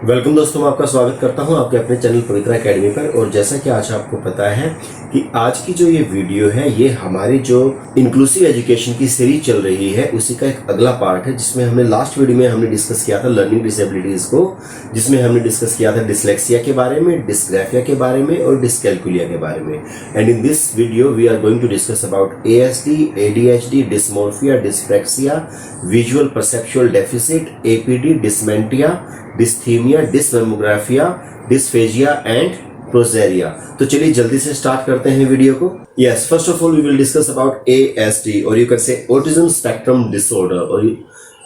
Welcome दोस्तों, मैं आपका स्वागत करता हूं आपके अपने चैनल पवित्रा एकेडमी पर। और जैसा कि आज आपको पता है कि आज की जो ये वीडियो है ये हमारी जो इंक्लूसिव एजुकेशन की सीरीज चल रही है उसी का एक अगला पार्ट है, जिसमें हमने लास्ट वीडियो में हमने डिस्कस किया था लर्निंग डिसेबिलिटीज को, जिसमें हमने डिस्कस किया था डिसलेक्सिया के बारे में, डिस्ग्राफिया के बारे में और डिस्कैल्कुलिया के बारे में। And in this video we are going to discuss about ASD, ADHD, dysmorphia, dyspraxia, visual perceptual deficit, APD, dementia, dysthymia, dysmemographia, dysphagia and progeria. तो चलिए जल्दी से स्टार्ट करते हैं वीडियो को। Yes, first of all we will discuss about ASD और you can say autism spectrum disorder, और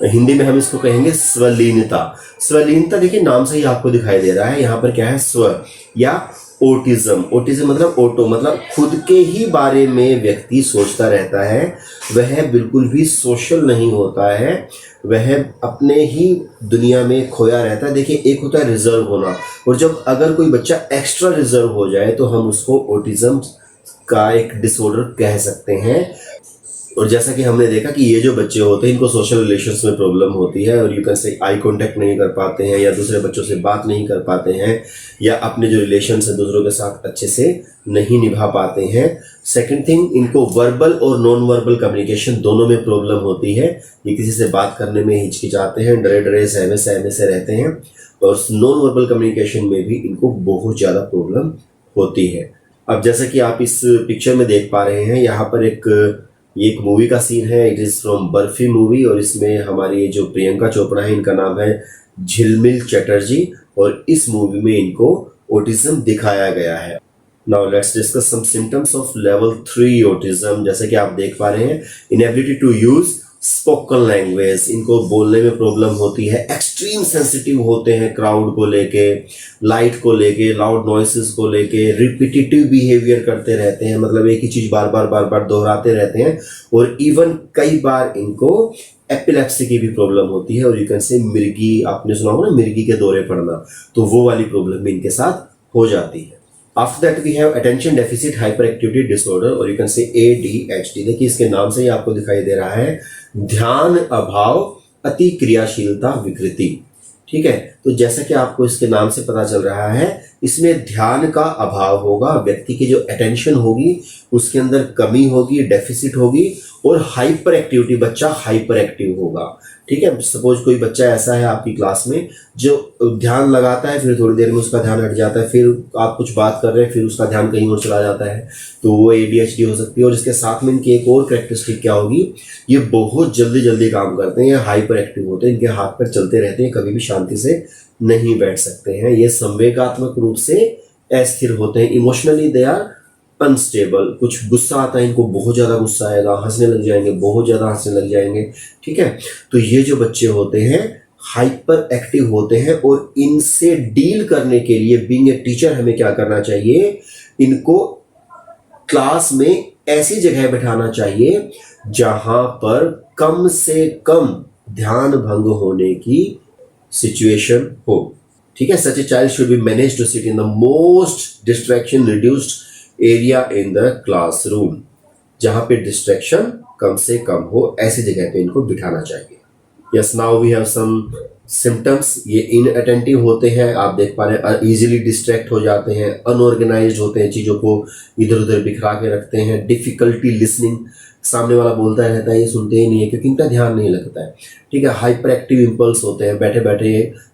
हिंदी में हम इसको कहेंगे स्वलीनता। स्वलीनता देखिए नाम से ही आपको दिखाई दे रहा है, यहाँ पर क्या है स्व या ओटिज्म। ओटिज्म मतलब ओटो मतलब खुद के ही बारे में व्यक्ति सोचता रहता है, वह बिल्कुल भी सोशल नहीं होता है, वह अपने ही दुनिया में खोया रहता है। देखिए एक होता है रिजर्व होना, और जब अगर कोई बच्चा एक्स्ट्रा रिजर्व हो जाए तो हम उसको ओटिज्म का एक डिसऑर्डर कह सकते हैं। और जैसा कि हमने देखा कि ये जो बच्चे होते हैं इनको सोशल रिलेशंस में प्रॉब्लम होती है, और यू कैन से आई कांटेक्ट नहीं कर पाते हैं, या दूसरे बच्चों से बात नहीं कर पाते हैं, या अपने जो रिलेशंस है दूसरों के साथ अच्छे से नहीं निभा पाते हैं। सेकंड थिंग, इनको वर्बल और नॉन वर्बल कम्युनिकेशन दोनों में प्रॉब्लम होती है। ये किसी से बात करने में हिचकिचाते हैं, डरे डरे सहमे सहमे से रहते हैं, और नॉन वर्बल कम्युनिकेशन में भी इनको बहुत ज़्यादा प्रॉब्लम होती है। अब जैसा कि आप इस पिक्चर में देख पा रहे हैं, यहाँ पर ये एक मूवी का सीन है। It is from barfi movie, और इसमें हमारी जो प्रियंका चोपड़ा है इनका नाम है झिलमिल चटर्जी, और इस मूवी में इनको ऑटिज्म दिखाया गया है। Now let's discuss some symptoms of level 3 autism. जैसे कि आप देख पा रहे हैं, inability to use spoken language, इनको बोलने में प्रॉब्लम होती है, एक्सट्रीम सेंसिटिव होते हैं क्राउड को लेके, लाइट को लेके, लाउड नॉइसेस को लेके, रिपीटिटिव बिहेवियर करते रहते हैं, मतलब एक ही चीज बार बार दोहराते रहते हैं, और इवन कई बार इनको एपिलेप्सी की भी प्रॉब्लम होती है, और यू कैन से मिर्गी, आपने सुना होगा ना मिर्गी के दौरे पड़ना, तो वो वाली प्रॉब्लम भी इनके साथ हो जाती है। After that we have attention deficit hyperactivity disorder, और यू कैन से ADHD। देखिए इसके नाम से ही आपको दिखाई दे रहा है ध्यान अभाव अति क्रियाशीलता विकृति। ठीक है, तो जैसा कि आपको इसके नाम से पता चल रहा है, इसमें ध्यान का अभाव होगा, व्यक्ति की जो अटेंशन होगी उसके अंदर कमी होगी, डेफिसिट होगी, और हाइपर एक्टिविटी, बच्चा हाइपर एक्टिव होगा। ठीक है, सपोज कोई बच्चा ऐसा है आपकी क्लास में जो ध्यान लगाता है, फिर थोड़ी देर में उसका ध्यान हट जाता है, फिर आप कुछ बात कर रहे हैं फिर उसका ध्यान कहीं और चला जाता है, तो वो ADHD हो सकती है। और इसके साथ में इनकी एक और कैरेक्टरिस्टिक क्या होगी, ये बहुत जल्दी जल्दी काम करते हैं, हाइपर एक्टिव होते हैं, इनके हाथ पैर चलते रहते हैं, कभी भी शांति से नहीं बैठ सकते हैं। ये संवेगात्मक रूप से अस्थिर होते हैं, इमोशनली दे आर अनस्टेबल। कुछ गुस्सा आता है इनको, बहुत ज़्यादा गुस्सा आएगा, हंसने लग जाएंगे, बहुत ज़्यादा हंसने लग जाएंगे। ठीक है, तो ये जो बच्चे होते हैं हाइपर एक्टिव होते हैं, और इनसे डील करने के लिए बीइंग ए टीचर हमें क्या करना चाहिए, इनको क्लास में ऐसी जगह बैठाना चाहिए जहां पर कम से कम ध्यान भंग होने की सिचुएशन हो। ठीक है, such a child should be managed to sit in the most distraction reduced area in the classroom, जहां पे डिस्ट्रैक्शन कम से कम हो, ऐसी जगह पे इनको बिठाना चाहिए। Yes, now we have some symptoms. ये इनअटेंटिव होते हैं, आप देख पा रहे हैं, इजीली डिस्ट्रैक्ट हो जाते हैं, अनऑर्गेनाइज्ड होते हैं, चीज़ों को इधर उधर बिखरा के रखते हैं, डिफिकल्टी लिसनिंग, सामने वाला बोलता रहता है ये सुनते ही नहीं है क्योंकि इनका ध्यान नहीं लगता है। ठीक है, हाइपर एक्टिव इम्पल्स होते हैं, बैठे बैठे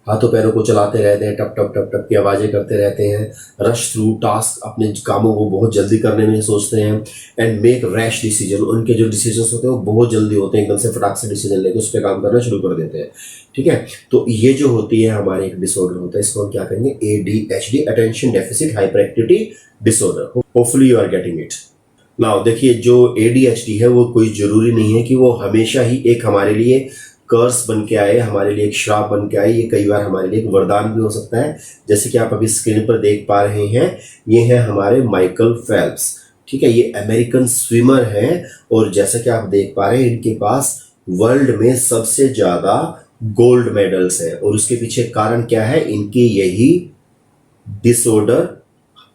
हाथों पैरों को चलाते रहते हैं, टप टप टप टप की आवाज़ें करते रहते हैं, रश थ्रू टास्क, अपने कामों को बहुत जल्दी करने में सोचते हैं, एंड मेक रैश डिसीजन, उनके जो डिसीजन होते हैं वो बहुत जल्दी होते हैं, एकदम से फटाक से डिसीजन लेके उस पर काम करना शुरू कर देते हैं। ठीक है, तो ये जो होती है हमारे एक डिसऑर्डर होता है, इसको हम क्या कहेंगे, ADHD, attention deficit hyperactivity disorder. Hopefully you are getting it. Now देखिए जो ADHD है वो कोई जरूरी नहीं है कि वो हमेशा ही एक हमारे लिए कर्स बन के आए, हमारे लिए एक श्राप बन के आए, ये कई बार हमारे लिए एक वरदान भी हो सकता है। जैसे कि आप अभी स्क्रीन पर देख पा रहे हैं, ये है हमारे माइकल फेल्प्स। ठीक है, ये अमेरिकन स्विमर हैं, और जैसा कि आप देख पा रहे हैं इनके पास वर्ल्ड में सबसे ज़्यादा गोल्ड मेडल्स हैं, और उसके पीछे कारण क्या है, इनकी यही डिसऑर्डर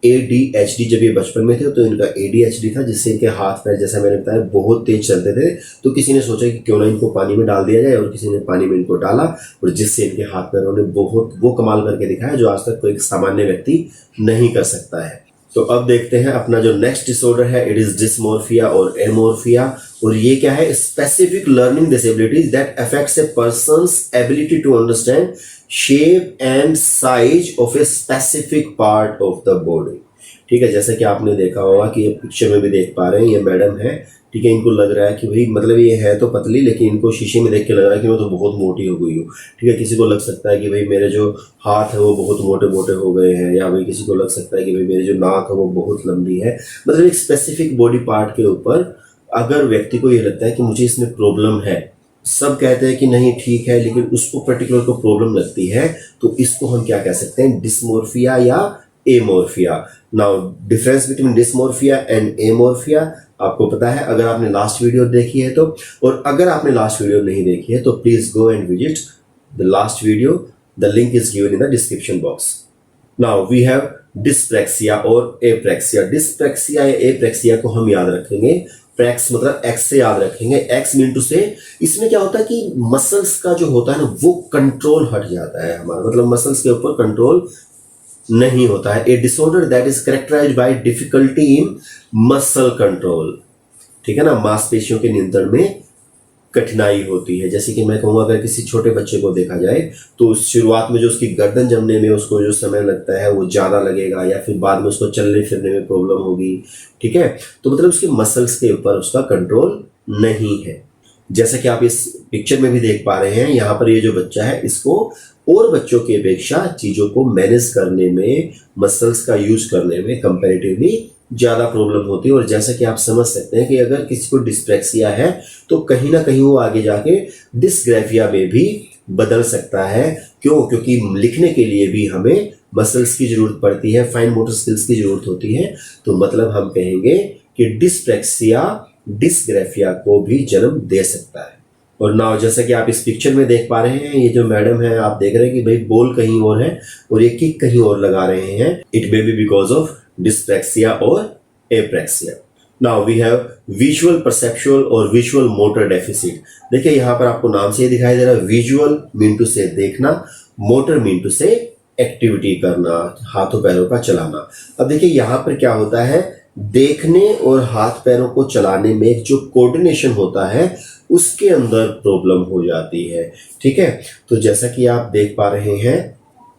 ADHD, जब ये बचपन में थे तो इनका ADHD था, जिससे इनके हाथ पैर, जैसा मैंने बताया, बहुत तेज चलते थे। तो किसी ने सोचा कि क्यों ना इनको पानी में डाल दिया जाए, और किसी ने पानी में इनको डाला, और जिससे इनके हाथ पैरों ने बहुत वो कमाल करके दिखाया जो आज तक कोई सामान्य व्यक्ति नहीं कर सकता है। तो अब देखते हैं अपना जो नेक्स्ट डिसऑर्डर है, इट इज डिस्मोर्फिया और एमोर्फिया। और ये क्या है? Specific learning disabilities that affects a person's ability to understand shape and size of a specific part of the body. ठीक है, जैसे कि आपने देखा होगा कि ये पिक्चर में भी देख पा रहे हैं, ये मैडम है, ठीक है, इनको लग रहा है कि भाई मतलब ये है तो पतली, लेकिन इनको शीशे में देख के लग रहा है कि मैं तो बहुत मोटी हो गई हूँ। ठीक है, किसी को लग सकता है कि भाई मेरे जो हाथ है वो बहुत मोटे मोटे हो गए हैं, या भाई किसी को लग सकता है कि भाई मेरी जो नाक है वो बहुत लंबी है। मतलब एक स्पेसिफिक बॉडी पार्ट के ऊपर अगर व्यक्ति को ये लगता है कि मुझे इसमें प्रॉब्लम है, सब कहते हैं कि नहीं ठीक है, लेकिन उसको पर्टिकुलर को प्रॉब्लम लगती है, तो इसको हम क्या कह सकते हैं? डिस्मोर्फिया या amorphia. Now difference between dysmorphia and amorphia आपको पता है अगर आपने लास्ट वीडियो देखी है तो, और अगर आपने लास्ट वीडियो नहीं देखी है तो please go and visit the last video, the link is given in the description box. Now we have dyspraxia और एप्रेक्सिया। डिस्प्रेक्सिया या एप्रेक्सिया को हम याद रखेंगे, प्रेक्स मतलब एक्स से याद रखेंगे, एक्स मीन टू से। इसमें क्या होता है कि मसल्स का जो होता है ना वो कंट्रोल हट जाता है हमारा, मतलब मसल्स के ऊपर कंट्रोल नहीं होता है। A disorder that is characterized by difficulty in muscle control. ठीक है ना, मांसपेशियों के नियंत्रण में कठिनाई होती है। जैसे कि मैं कहूँगा अगर किसी छोटे बच्चे को देखा जाए तो शुरुआत में जो उसकी गर्दन जमने में उसको जो समय लगता है वो ज़्यादा लगेगा, या फिर बाद में उसको चलने फिरने में प्रॉब्लम होगी। ठीक है, तो मतलब उसके मसल्स के ऊपर उसका कंट्रोल नहीं है। जैसा कि आप इस पिक्चर में भी देख पा रहे हैं, यहाँ पर ये जो बच्चा है इसको और बच्चों की अपेक्षा चीज़ों को मैनेज करने में, मसल्स का यूज करने में कंपैरेटिवली ज़्यादा प्रॉब्लम होती है। और जैसा कि आप समझ सकते हैं कि अगर किसी को डिस्प्रेक्सिया है तो कहीं ना कहीं वो आगे जाके डिस्ग्राफिया में भी बदल सकता है। क्यों? क्योंकि लिखने के लिए भी हमें मसल्स की जरूरत पड़ती है, फाइन मोटर स्किल्स की जरूरत होती है। तो मतलब हम कहेंगे कि डिस्प्रेक्सिया डिस्ग्राफिया को भी जन्म दे सकता है। और नाउ जैसा कि आप इस पिक्चर में देख पा रहे हैं, ये जो मैडम है आप देख रहे हैं कि भाई बॉल कहीं और है और ये किक कहीं और लगा रहे हैं। It may be because of dyspraxia और apraxia. Now we have visual perceptual और विजुअल मोटर डेफिसिट। देखिए यहाँ पर आपको नाम से ही दिखाई दे रहा है, विजुअल मीन टू से देखना, मोटर मीन टू से एक्टिविटी करना, हाथों पैरों का चलाना। अब देखिए यहाँ पर क्या होता है, देखने और हाथ पैरों को चलाने में जो कोऑर्डिनेशन होता है उसके अंदर प्रॉब्लम हो जाती है। ठीक है, तो जैसा कि आप देख पा रहे हैं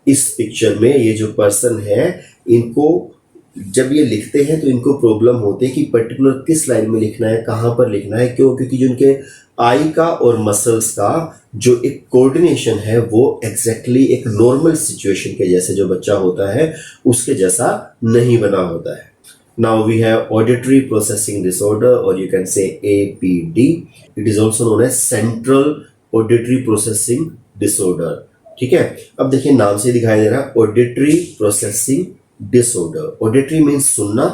इस पिक्चर में, ये जो पर्सन है इनको जब ये लिखते हैं तो इनको प्रॉब्लम होती है कि पर्टिकुलर किस लाइन में लिखना है, कहाँ पर लिखना है। क्यों? क्योंकि जो उनके आई का और मसल्स का जो एक कोऑर्डिनेशन है वो एग्जैक्टली एक नॉर्मल सिचुएशन के जैसे जो बच्चा होता है उसके जैसा नहीं बना होता है। Now we have auditory processing disorder, or you can say APD. It is also known as central auditory processing disorder. ठीक है, अब देखिए नाम से दिखाई दे रहा है auditory processing disorder. Auditory means सुनना,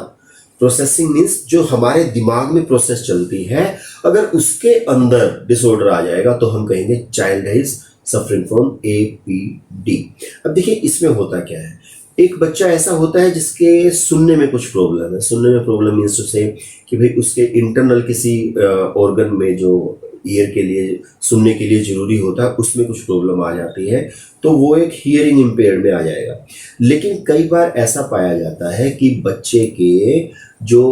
processing means जो हमारे दिमाग में प्रोसेस चलती है, अगर उसके अंदर डिसऑर्डर आ जाएगा तो हम कहेंगे child is suffering from APD. अब देखिए इसमें होता क्या है, एक बच्चा ऐसा होता है जिसके सुनने में कुछ प्रॉब्लम है। सुनने में प्रॉब्लम मीन्स टू से कि भाई उसके इंटरनल किसी ऑर्गन में जो ईयर के लिए सुनने के लिए जरूरी होता है उसमें कुछ प्रॉब्लम आ जाती है, तो वो एक हियरिंग इम्पेयर्ड में आ जाएगा। लेकिन कई बार ऐसा पाया जाता है कि बच्चे के जो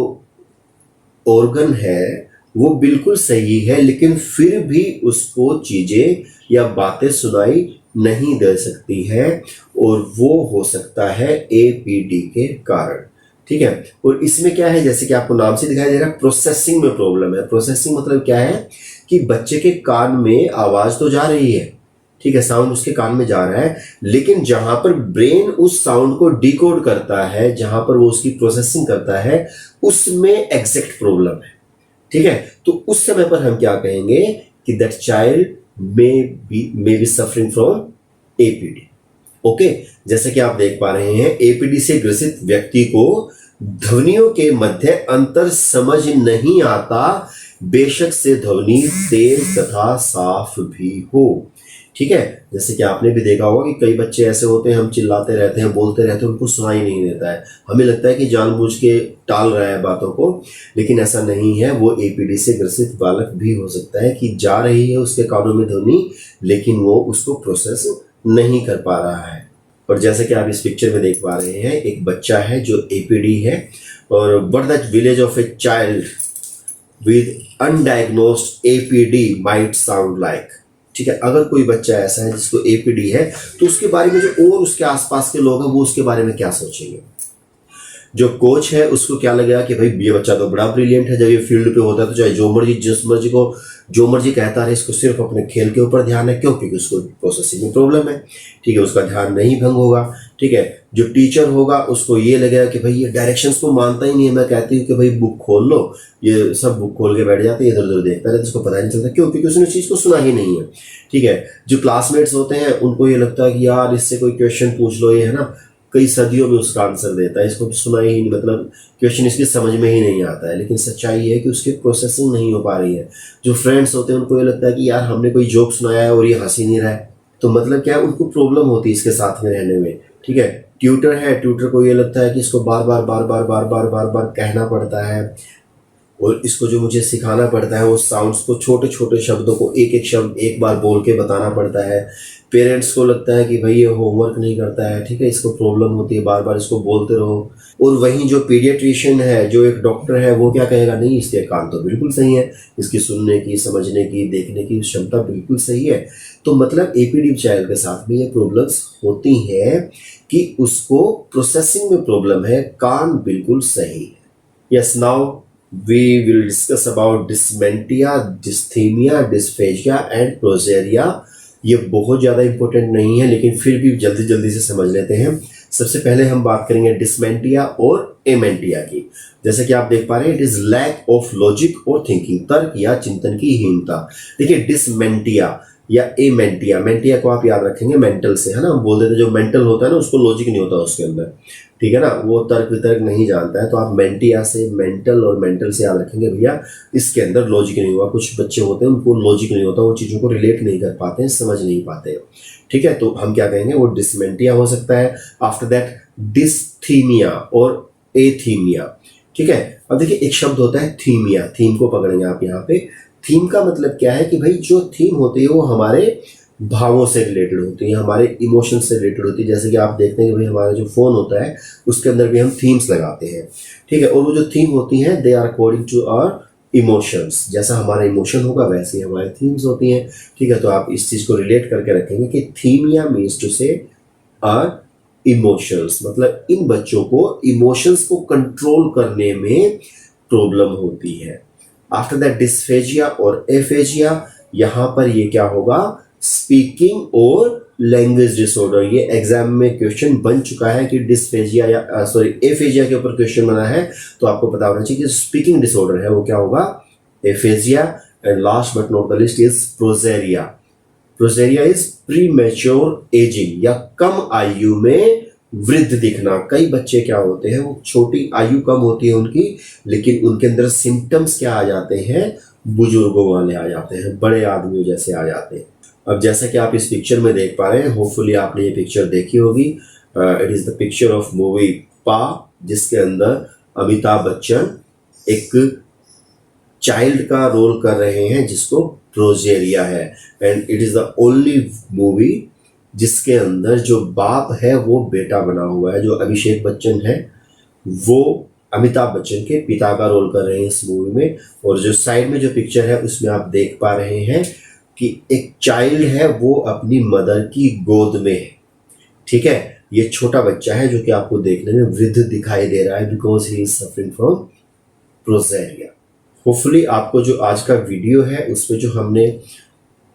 ऑर्गन है वो बिल्कुल सही है, लेकिन फिर भी उसको चीज़ें या बातें सुनाई नहीं दे सकती है, और वो हो सकता है APD के कारण। ठीक है, और इसमें क्या है, जैसे कि आपको नाम से दिखाई दे रहा है, प्रोसेसिंग में प्रॉब्लम है। प्रोसेसिंग मतलब क्या है कि बच्चे के कान में आवाज तो जा रही है, ठीक है, साउंड उसके कान में जा रहा है, लेकिन जहां पर ब्रेन उस साउंड को डिकोड करता है, जहां पर वो उसकी प्रोसेसिंग करता है, उसमें एग्जैक्ट प्रॉब्लम है। ठीक है, तो उस समय पर हम क्या कहेंगे कि that child may be suffering from APD. Okay, जैसे कि आप देख पा रहे हैं APD से ग्रसित व्यक्ति को ध्वनियों के मध्य अंतर समझ नहीं आता, बेशक से ध्वनि तेज तथा साफ भी हो। ठीक है। जैसे कि आपने भी देखा होगा कि कई बच्चे ऐसे होते हैं, हम चिल्लाते रहते हैं, बोलते रहते हैं, उनको सुनाई नहीं देता है, हमें लगता है कि जानबूझ के टाल रहा है बातों को, लेकिन ऐसा नहीं है। वो एपीडी से ग्रसित बालक भी हो सकता है कि जा रही है उसके कानों में ध्वनि, लेकिन वो उसको प्रोसेस नहीं कर पा रहा है। और जैसे कि आप इस पिक्चर में देख पा रहे हैं, एक बच्चा है जो एपीडी है, और what that village of a child with undiagnosed APD might sound like. ठीक है, अगर कोई बच्चा ऐसा है जिसको एपीडी है, तो उसके बारे में जो और उसके आसपास के लोग हैं वो उसके बारे में क्या सोचेंगे। जो कोच है उसको क्या लगेगा कि भाई ये बच्चा तो बड़ा ब्रिलियंट है, जब ये फील्ड पे होता है तो चाहे जो मर्जी जिस मर्जी को जो मर्जी कहता है, इसको सिर्फ अपने खेल के ऊपर ध्यान है। क्यों? क्योंकि उसको प्रोसेसिंग में प्रॉब्लम है। ठीक है, उसका ध्यान नहीं भंग होगा। ठीक है, जो टीचर होगा उसको ये लगेगा कि भाई ये डायरेक्शंस को मानता ही नहीं है। मैं कहती हूँ कि भाई बुक खोल लो, ये सब बुक खोल के बैठ जाते हैं, इधर उधर देखता है, इसको पता नहीं चलता। क्यों? क्योंकि उसने उस चीज़ को सुना ही नहीं है। ठीक है, जो क्लासमेट्स होते हैं उनको ये लगता है कि यार इससे कोई क्वेश्चन पूछ लो, ये है ना कई सदियों में उसका आंसर देता है, इसको सुना ही नहीं, मतलब क्वेश्चन इसकी समझ में ही नहीं आता है। लेकिन सच्चाई ये है कि उसकी प्रोसेसिंग नहीं हो पा रही है। जो फ्रेंड्स होते हैं उनको ये लगता है कि यार हमने कोई जोक सुनाया है और ये हंस ही नहीं रहा है, तो मतलब क्या है, उनको प्रॉब्लम होती है इसके साथ में रहने में। ठीक है, ट्यूटर है, ट्यूटर को ये लगता है कि इसको बार बार बार बार बार बार बार बार कहना पड़ता है, और इसको जो मुझे सिखाना पड़ता है वो साउंड्स को, छोटे छोटे शब्दों को एक एक शब्द एक बार बोल के बताना पड़ता है। पेरेंट्स को लगता है कि भाई ये होमवर्क नहीं करता है। ठीक है, इसको प्रॉब्लम होती है, बार बार इसको बोलते रहो। और वहीं जो पीडियाट्रिशियन है, जो एक डॉक्टर है, वो क्या कहेगा, नहीं इसके कान तो बिल्कुल सही है, इसकी सुनने की, समझने की, देखने की क्षमता बिल्कुल सही है। तो मतलब एपीडी चाइल्ड के साथ में ये प्रॉब्लम्स होती हैं कि उसको प्रोसेसिंग में प्रॉब्लम है, कान बिल्कुल सही है। Yes, now we will discuss about dysmentia, dysthymia, dysphagia and progeria। ये बहुत ज़्यादा इंपॉर्टेंट नहीं है, लेकिन फिर भी जल्दी जल्दी से समझ लेते हैं। सबसे पहले हम बात करेंगे डिसमेंटिया और एमेंटिया की। जैसे कि आप देख पा रहे हैं, it is lack of logic और थिंकिंग, तर्क या चिंतन की हीनता। देखिए, डिसमेंटिया या एमेंटिया, मेंटिया को आप याद रखेंगे मेंटल से, है ना, हम बोल देते हैं जो मेंटल होता है ना उसको लॉजिक नहीं होता उसके अंदर। ठीक है ना, वो तर्क वितर्क नहीं जानता है, तो आप मेंटिया से, मेंटल और मेंटल से याद रखेंगे भैया, इसके अंदर लॉजिक नहीं हुआ। कुछ बच्चे होते हैं उनको लॉजिक नहीं होता, वो चीज़ों को रिलेट नहीं कर पाते हैं, समझ नहीं पाते हैं। ठीक है, तो हम क्या कहेंगे, वो डिसमेंटिया हो सकता है। आफ्टर दैट डिसथीमिया और एथीमिया। ठीक है, अब देखिए एक शब्द होता है थीमिया, थीम को पकड़ेंगे आप यहाँ पे। थीम का मतलब क्या है कि भाई जो थीम होती है वो हमारे भावों से रिलेटेड होती है, हमारे इमोशन से रिलेटेड होती है। जैसे कि आप देखते हैं कि भाई हमारा जो फ़ोन होता है उसके अंदर भी हम थीम्स लगाते हैं। ठीक है, और वो जो थीम होती हैं they are according to our emotions. जैसा हमारा इमोशन होगा वैसे ही हमारी थीम्स होती हैं। ठीक है, तो आप इस चीज़ को रिलेट करके रखेंगे कि थीमिया मीन्स टू से आर इमोशंस, मतलब इन बच्चों को इमोशंस को कंट्रोल करने में प्रॉब्लम होती है। आफ्टर दैट डिस्फेजिया और एफेजिया, यहाँ पर ये क्या होगा, स्पीकिंग और लैंग्वेज डिसऑर्डर। ये एग्जाम में क्वेश्चन बन चुका है कि डिस्फेजिया या एफेजिया के ऊपर क्वेश्चन बना है, तो आपको पता होना चाहिए कि स्पीकिंग डिसऑर्डर है वो क्या होगा, aphasia. And last but not the list is progeria. Progeria is premature ageing, या कम आयु में वृद्ध दिखना। कई बच्चे क्या होते हैं, वो छोटी आयु कम होती है उनकी, लेकिन उनके अंदर सिम्टम्स क्या आ जाते हैं, बुजुर्गों वाले आ जाते हैं, बड़े आदमियों जैसे आ जाते हैं। अब जैसा कि आप इस पिक्चर में देख पा रहे हैं, होपफुली आपने ये पिक्चर देखी होगी। It is the picture of movie पा, जिसके अंदर अमिताभ बच्चन एक चाइल्ड का रोल कर रहे हैं जिसको प्रोजेरिया है। And it is the only movie जिसके अंदर जो बाप है वो बेटा बना हुआ है। जो अभिषेक बच्चन है वो अमिताभ बच्चन के पिता का रोल कर रहे हैं इस मूवी में। और जो साइड में जो पिक्चर है उसमें आप देख पा रहे हैं कि एक चाइल्ड है, वो अपनी मदर की गोद में है। ठीक है, ये छोटा बच्चा है जो कि आपको देखने में वृद्ध दिखाई दे रहा है, because he is suffering from progeria. Hopefully आपको जो आज का वीडियो है उसमें जो हमने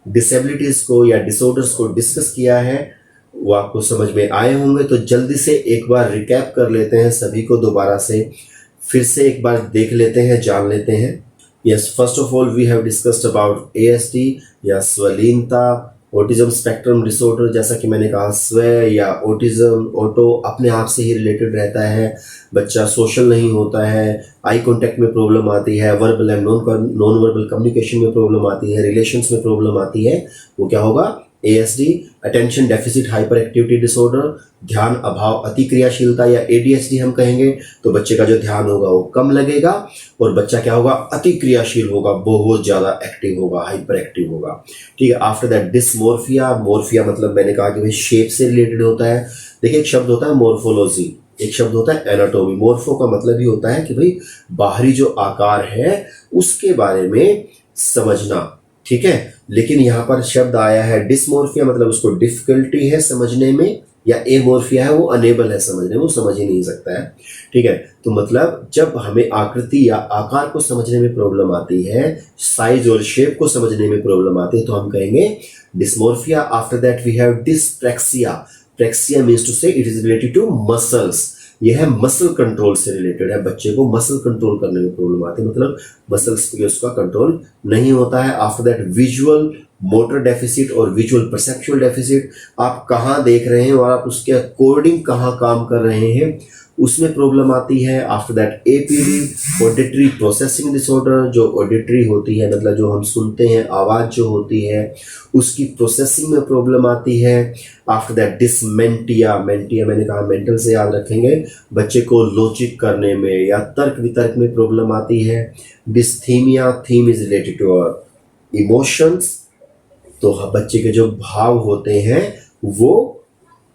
डिसेबिलिटीज को या डिसऑर्डर्स को डिस्कस किया है वो आपको समझ में आए होंगे। तो जल्दी से एक बार रिकैप कर लेते हैं, सभी को दोबारा से फिर से एक बार देख लेते हैं, जान लेते हैं। Yes, first of all we have discussed about ASD या स्वलीनता, ऑटिज्म स्पेक्ट्रम डिसऑर्डर। जैसा कि मैंने कहा, स्व या ऑटिज्म, ऑटो अपने आप से ही रिलेटेड रहता है। बच्चा सोशल नहीं होता है, आई कांटेक्ट में प्रॉब्लम आती है, verbal and non verbal communication में प्रॉब्लम आती है, रिलेशंस में प्रॉब्लम आती है, वो क्या होगा, ASD, attention deficit hyperactivity disorder, ध्यान अभाव अतिक्रियाशीलता या ADHD हम कहेंगे, तो बच्चे का जो ध्यान होगा वो कम लगेगा और बच्चा क्या होगा, अतिक्रियाशील होगा, बहुत ज्यादा एक्टिव होगा, हाइपर एक्टिव होगा। ठीक है। आफ्टर दैट डिसमोर्फिया, मोर्फिया मतलब मैंने कहा कि भाई शेप से रिलेटेड होता है। देखिए एक शब्द होता है मोर्फोलॉजी, एक शब्द होता है एनाटोमी। मोर्फो का मतलब ही होता है कि भाई बाहरी जो आकार है उसके बारे में समझना, ठीक है। लेकिन यहाँ पर शब्द आया है डिसमोर्फिया, मतलब उसको डिफिकल्टी है समझने में, या एमोर्फिया है वो अनेबल है समझने में, वो समझ ही नहीं सकता है। ठीक है। तो मतलब जब हमें आकृति या आकार को समझने में प्रॉब्लम आती है, साइज और शेप को समझने में प्रॉब्लम आती है, तो हम कहेंगे dysmorphia. After that we have dyspraxia. Praxia means to say it is related to muscles. यह है मसल कंट्रोल से रिलेटेड है। बच्चे को मसल कंट्रोल करने में प्रॉब्लम आती है, मतलब मसल्स पे उसका कंट्रोल नहीं होता है। After that visual motor deficit और विजुअल परसेप्चुअल डेफिसिट, आप कहाँ देख रहे हैं और आप उसके अकॉर्डिंग कहाँ काम कर रहे हैं, उसमें प्रॉब्लम आती है। After that APD auditory processing disorder, जो ऑडिटरी होती है मतलब जो हम सुनते हैं आवाज़ जो होती है उसकी प्रोसेसिंग में प्रॉब्लम आती है। आफ्टर दैट डिसमेंटिया, मेंटिया मैंने कहा मेंटल से याद रखेंगे, बच्चे को लॉजिक करने में या तर्क वितर्क में प्रॉब्लम आती है। Dysthymia, theme is related to emotions, तो बच्चे के जो भाव होते हैं वो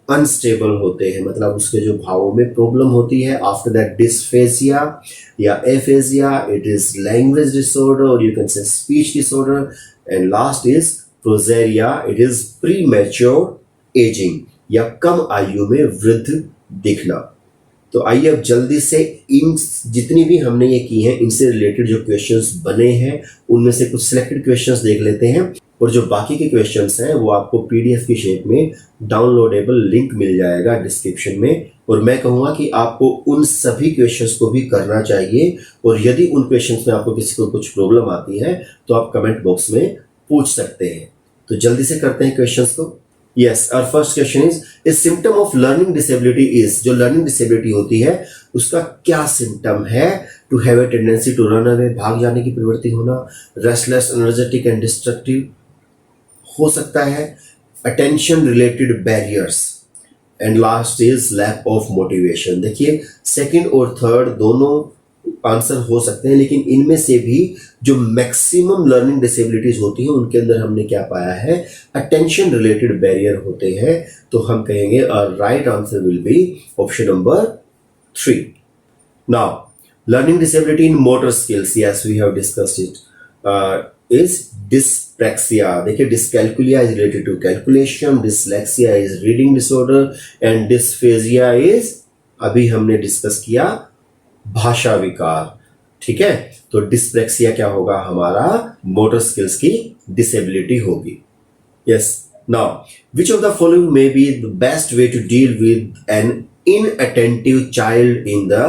अनस्टेबल होते हैं, मतलब उसके जो भावों में प्रॉब्लम होती है। आफ्टर दैट डिस्फेजिया या aphasia, it is language disorder और you can say speech disorder. And last is progeria, it is premature ageing या कम आयु में वृद्ध दिखना। तो आइए अब जल्दी से इन जितनी भी हमने ये की हैं इनसे रिलेटेड जो क्वेश्चंस बने हैं उनमें से कुछ सिलेक्टेड क्वेश्चंस देख लेते हैं, और जो बाकी के क्वेश्चंस हैं वो आपको PDF की शेप में डाउनलोडेबल लिंक मिल जाएगा डिस्क्रिप्शन में। और मैं कहूँगा कि आपको उन सभी क्वेश्चंस को भी करना चाहिए, और यदि उन क्वेश्चंस में आपको किसी को कुछ प्रॉब्लम आती है तो आप कमेंट बॉक्स में पूछ सकते हैं। तो जल्दी से करते हैं क्वेश्चंस को। Yes, our first question is a symptom of learning disability is, जो लर्निंग डिसेबिलिटी होती है उसका क्या सिम्टम है? To have a tendency to run away, भाग जाने की प्रवृत्ति होना, रेस्टलेस, एनर्जेटिक एंड डिस्ट्रक्टिव हो सकता है, attention related barriers, and last is lack of motivation. देखिए सेकंड और थर्ड दोनों आंसर हो सकते हैं, लेकिन इनमें से भी जो मैक्सिमम लर्निंग डिसेबिलिटीज होती हैं उनके अंदर हमने क्या पाया है, अटेंशन रिलेटेड बैरियर होते हैं। तो हम कहेंगे right answer will be option number 3। Now learning disability in motor skills, yes we have discussed it, is dyspraxia. देखिए dyscalculia is related to calculation, dyslexia is reading disorder, and dysphagia is अभी हमने discuss किया भाषा विकार। ठीक है। तो dyspraxia क्या होगा, हमारा मोटर स्किल्स की डिसेबिलिटी होगी। Yes, now which of the following may be the best way to deal with an inattentive child in the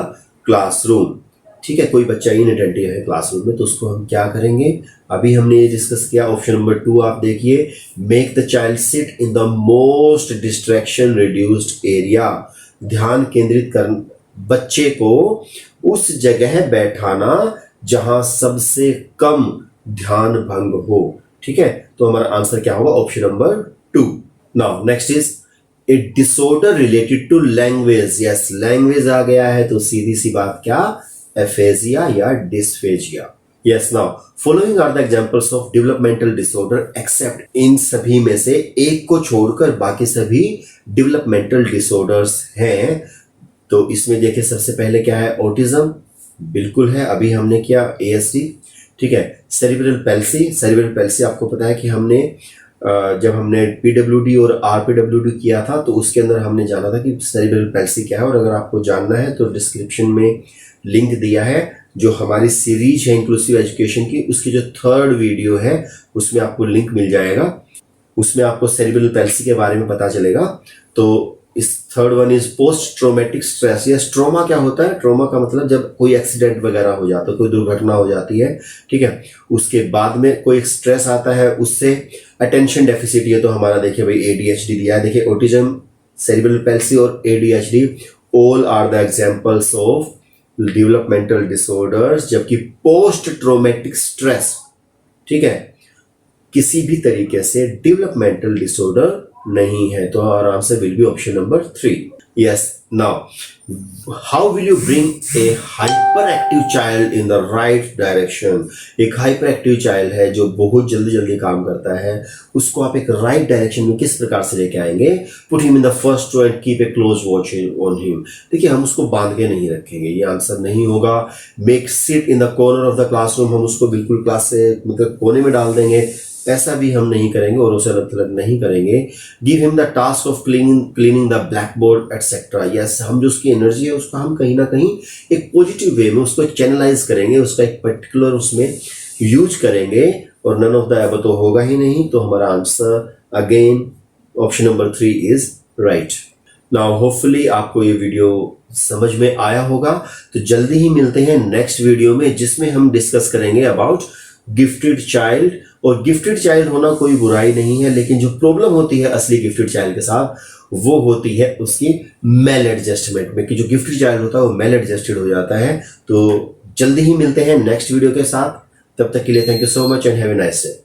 classroom. ठीक है, कोई बच्चा इनअटेंटिव है क्लासरूम में तो उसको हम क्या करेंगे, अभी हमने ये डिस्कस किया। ऑप्शन नंबर 2 आप देखिए, make the child seat in the most distraction reduced area. ध्यान केंद्रित कर बच्चे को उस जगह बैठाना जहां सबसे कम ध्यान भंग हो। ठीक है, तो हमारा आंसर क्या होगा, option number 2। Now next is a disorder related to language. Yes, language आ गया है तो सीधी सी बात क्या, एफेजिया या dysphagia. Yes, now following are the examples of developmental disorder except, इन सभी में से एक को छोड़कर बाकी सभी डेवलपमेंटल डिसऑर्डर्स हैं। तो इसमें देखिए सबसे पहले क्या है, ऑटिज्म बिल्कुल है, अभी हमने किया ASD। ठीक है, सेरिब्रल पैल्सी, सेरिब्रल पैल्सी आपको पता है कि हमने जब हमने PWD और RPWD किया था तो उसके अंदर हमने जाना था कि सेरिब्रल पैल्सी क्या है, और अगर आपको जानना है तो डिस्क्रिप्शन में लिंक दिया है, जो हमारी सीरीज है इंक्लूसिव एजुकेशन की, उसकी जो 3rd वीडियो है उसमें आपको लिंक मिल जाएगा, उसमें आपको सेरिब्रल पैल्सी के बारे में पता चलेगा। तो इस 3rd one is post traumatic stress. या ट्रोमा क्या होता है, ट्रोमा का मतलब जब कोई एक्सीडेंट वगैरह हो जाता है, कोई दुर्घटना हो जाती है, ठीक है, उसके बाद में कोई स्ट्रेस आता है, उससे अटेंशन डेफिसिट, ये तो हमारा देखिए भाई ADHD दिया है। देखिए ऑटिज्म, सेरिब्रल पैल्सी और ADHD all are the examples of developmental disorders, जबकि पोस्ट ट्रोमेटिक स्ट्रेस, ठीक है, किसी भी तरीके से डेवलपमेंटल डिसऑर्डर नहीं है। तो आराम से will be option number 3। Yes, now how will you bring a hyper active child in the right direction. एक हाइपर एक्टिव चाइल्ड है जो बहुत जल्दी जल्दी काम करता है, उसको आप एक राइट डायरेक्शन में किस प्रकार से लेके आएंगे। Put him in the first row and keep a close watch on him. देखिए, हम उसको बांध के नहीं रखेंगे, ये आंसर नहीं होगा। Make seat in the corner of the classroom, हम उसको बिल्कुल क्लास से मतलब कोने में डाल देंगे, ऐसा भी हम नहीं करेंगे और उसे अलग थलग नहीं करेंगे। Give him the task of cleaning the black board etcetera. Yes, हम जो उसकी एनर्जी है उसको हम कहीं ना कहीं एक पॉजिटिव वे में उसको चैनलाइज करेंगे, उसका एक पर्टिकुलर उसमें यूज करेंगे और नन ऑफ द एबव तो होगा ही नहीं। तो हमारा answer again option number 3 is right. Now hopefully आपको ये वीडियो समझ में आया होगा। तो जल्दी ही मिलते हैं नेक्स्ट वीडियो में, जिसमें हम डिस्कस करेंगे अबाउट गिफ्टेड चाइल्ड। और गिफ्टेड चाइल्ड होना कोई बुराई नहीं है, लेकिन जो प्रॉब्लम होती है असली गिफ्टेड चाइल्ड के साथ वो होती है उसकी मेल एडजस्टमेंट में, कि जो गिफ्टेड चाइल्ड होता है वो मेल एडजस्टेड हो जाता है। तो जल्दी ही मिलते हैं नेक्स्ट वीडियो के साथ, तब तक के लिए thank you so much and have a nice day.